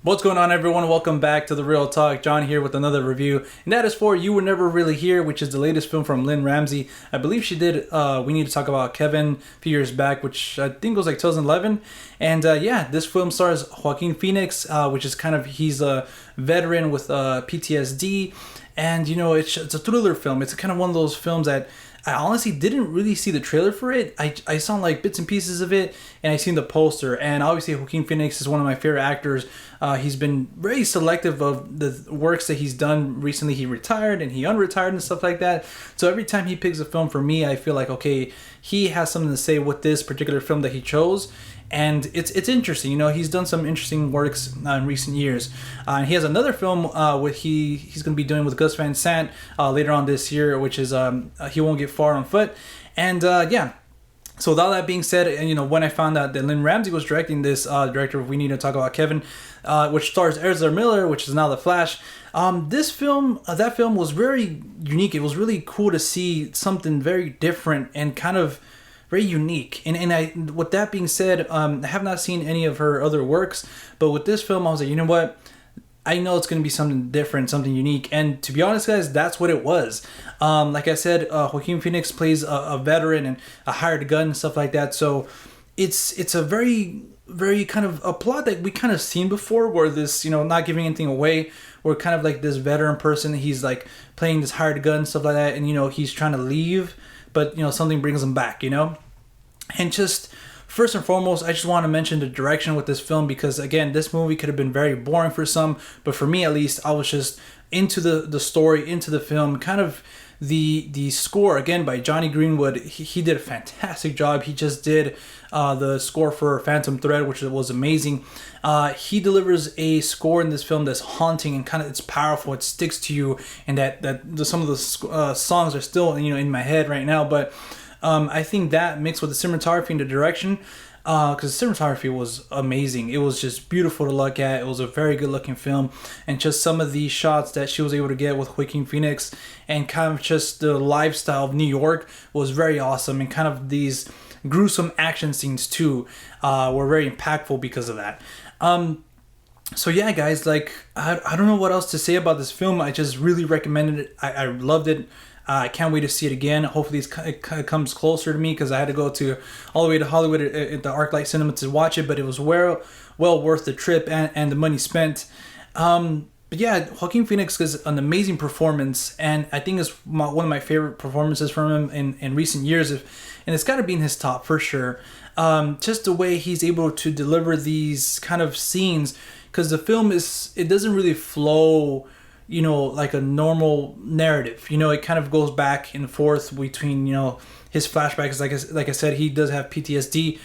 What's going on, everyone? Welcome back to The Real Talk. John here with another review, and that is for You Were Never Really Here, which is the latest film from Lynne Ramsay. I believe she did We Need to Talk About Kevin a few years back, which I think was like 2011. And yeah, this film stars Joaquin Phoenix, which is kind of, he's a veteran with PTSD. And you know, it's a thriller film. It's kind of one of those films that I honestly didn't really see the trailer for it. I saw like bits and pieces of it, and I seen the poster. And obviously, Joaquin Phoenix is one of my favorite actors. He's been very selective of the works that he's done recently. He retired and he unretired and stuff like that. So every time he picks a film for me, I feel like, okay, he has something to say with this particular film that he chose. And it's interesting, you know. He's done some interesting works in recent years. And he has another film he's going to be doing with Gus Van Sant later on this year, which is He Won't Get Far on Foot. And yeah. So with all that being said, and you know, when I found out that Lynne Ramsay was directing this, director of We Need to Talk About Kevin, which stars Ezra Miller, which is now The Flash. That film was very unique. It was really cool to see something very different and kind of very unique. And with that being said, I have not seen any of her other works, but with this film, I was like, you know what? I know it's going to be something different, something unique. And to be honest, guys, that's what it was. Like I said, Joaquin Phoenix plays a veteran and a hired gun and stuff like that. So it's a very, very kind of a plot that we kind of seen before, where this, you know, not giving anything away, where kind of like this veteran person, he's like playing this hired gun and stuff like that. And, you know, he's trying to leave, but, you know, something brings him back, you know? And just... First and foremost, I just want to mention the direction with this film, because again, this movie could have been very boring for some, but for me at least, I was just into the story, into the film. Kind of the score, again, by Johnny Greenwood. He did a fantastic job. He just did the score for Phantom Thread, which was amazing. He delivers a score in this film that's haunting and kind of, it's powerful. It sticks to you, and some of the songs are still, you know, in my head right now, but I think that mixed with the cinematography and the direction, because the cinematography was amazing. It was just beautiful to look at. It was a very good looking film, and just some of the shots that she was able to get with Joaquin Phoenix, and kind of just the lifestyle of New York was very awesome, and kind of these gruesome action scenes too were very impactful because of that. So yeah, guys, like I don't know what else to say about this film. I just really recommended it. I loved it. I can't wait to see it again. Hopefully it comes closer to me, because I had to go all the way to Hollywood at the ArcLight Cinema to watch it, but it was well worth the trip and the money spent. But yeah, Joaquin Phoenix is an amazing performance, and I think it's one of my favorite performances from him in recent years, and it's got to be in his top for sure. Just the way he's able to deliver these kind of scenes, because the film it doesn't really flow, you know, like a normal narrative. You know, it kind of goes back and forth between, you know, his flashbacks. Like I said, he does have PTSD,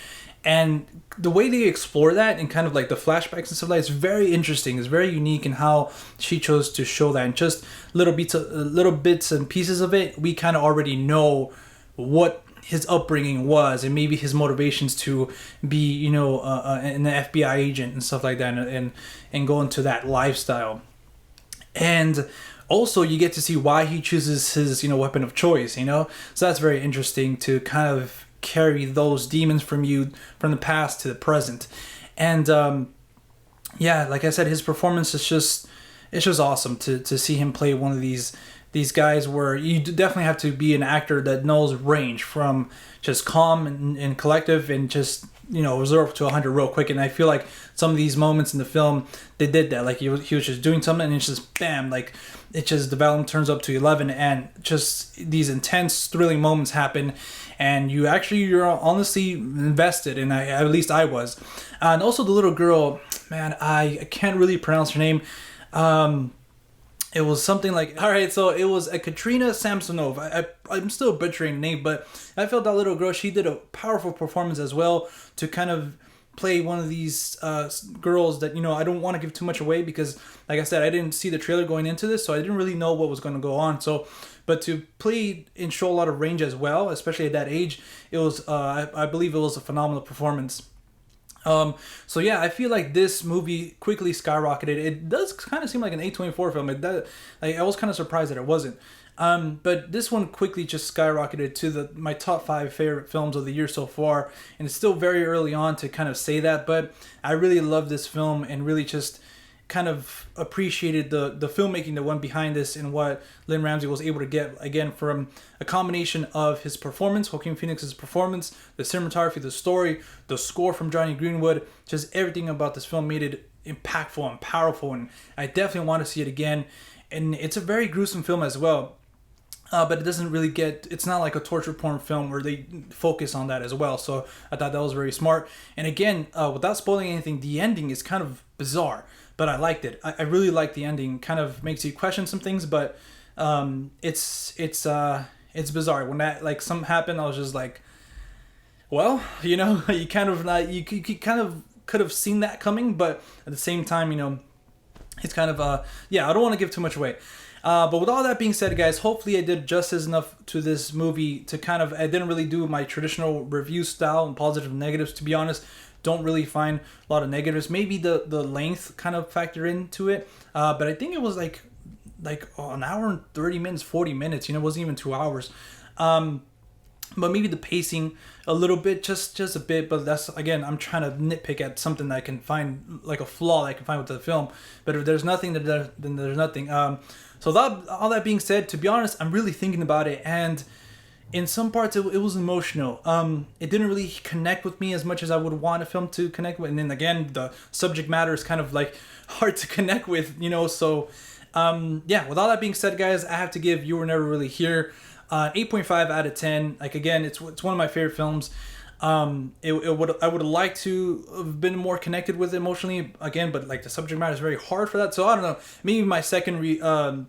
and the way they explore that and kind of like the flashbacks and stuff like that, it's very interesting. It's very unique in how she chose to show that, and just little bits and pieces of it, we kind of already know what his upbringing was, and maybe his motivations to be, you know, an FBI agent and stuff like that, and go into that lifestyle. And also you get to see why he chooses his, you know, weapon of choice, you know? So that's very interesting to kind of carry those demons from you from the past to the present. And yeah, like I said, his performance is just awesome to see him play one of these guys, where you definitely have to be an actor that knows range from just calm and collective, and just, you know, reserve to 100 real quick. And I feel like some of these moments in the film, they did that. Like he was just doing something, and it's just bam, like it just development turns up to 11, and just these intense, thrilling moments happen, and you're honestly invested. And at least I was. And also the little girl, man, I can't really pronounce her name. It was something like, all right, so it was Ekaterina Samsonov. I'm still butchering the name, but I felt that little girl, she did a powerful performance as well, to kind of play one of these girls that, you know, I don't want to give too much away, because like I said, I didn't see the trailer going into this, so I didn't really know what was going to go on. So, but to play and show a lot of range as well, especially at that age, it was, I believe it was a phenomenal performance. So yeah, I feel like this movie quickly skyrocketed. It does kind of seem like an A24 film. I was kind of surprised that it wasn't. But this one quickly just skyrocketed to my top 5 favorite films of the year so far. And it's still very early on to kind of say that, but I really love this film, and really just, kind of appreciated the filmmaking that went behind this and what Lynne Ramsay was able to get, again, from a combination of his performance, Joaquin Phoenix's performance, the cinematography, the story, the score from Johnny Greenwood. Just everything about this film made it impactful and powerful, and I definitely want to see it again. And it's a very gruesome film as well. But it doesn't really it's not like a torture porn film where they focus on that as well. So I thought that was very smart. And again, without spoiling anything, the ending is kind of bizarre, but I liked it. I really liked the ending. Kind of makes you question some things, but it's bizarre. When that, like, something happened, I was just like, well, you know, you kind of you kind of could have seen that coming, but at the same time, you know, it's kind of I don't want to give too much away. But with all that being said, guys, hopefully I did justice enough to this movie to kind of, I didn't really do my traditional review style and positive and negatives, to be honest. Don't really find a lot of negatives. Maybe the length kind of factor into it. But I think it was like an hour and 30 minutes, 40 minutes, you know, it wasn't even 2 hours. But maybe the pacing a little bit, just a bit. But that's, again, I'm trying to nitpick at something that I can find, like a flaw that I can find with the film. But if there's nothing, then there's nothing. So all that being said, to be honest, I'm really thinking about it, and in some parts it was emotional. It didn't really connect with me as much as I would want a film to connect with. And then again, the subject matter is kind of like hard to connect with, you know. So with all that being said, guys, I have to give You Were Never Really Here 8.5 out of 10. Like, again, it's one of my favorite films. I would have liked to have been more connected with it emotionally, again, but like the subject matter is very hard for that. So I don't know, maybe my second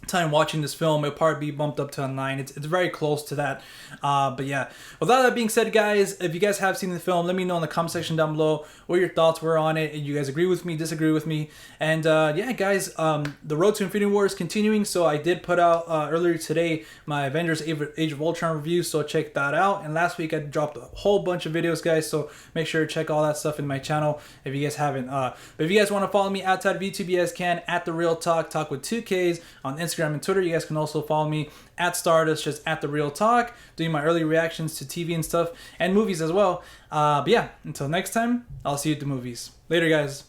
time watching this film, it'll probably be bumped up to a 9. It's very close to that. But yeah, with all that being said, guys, if you guys have seen the film, let me know in the comment section down below what your thoughts were on it. You guys agree with me, disagree with me? And guys, the Road to Infinity War is continuing. So I did put out earlier today my Avengers Age of Ultron review, so check that out. And last week I dropped a whole bunch of videos, guys, so make sure to check all that stuff in my channel if you guys haven't. But if you guys want to follow me outside of YouTube, you guys can at The Real Talk with 2 Ks on Instagram and Twitter. You guys can also follow me at Stardust, just at The Real Talk, doing my early reactions to TV and stuff, and movies as well. But yeah, until next time, I'll see you at the movies. Later, guys.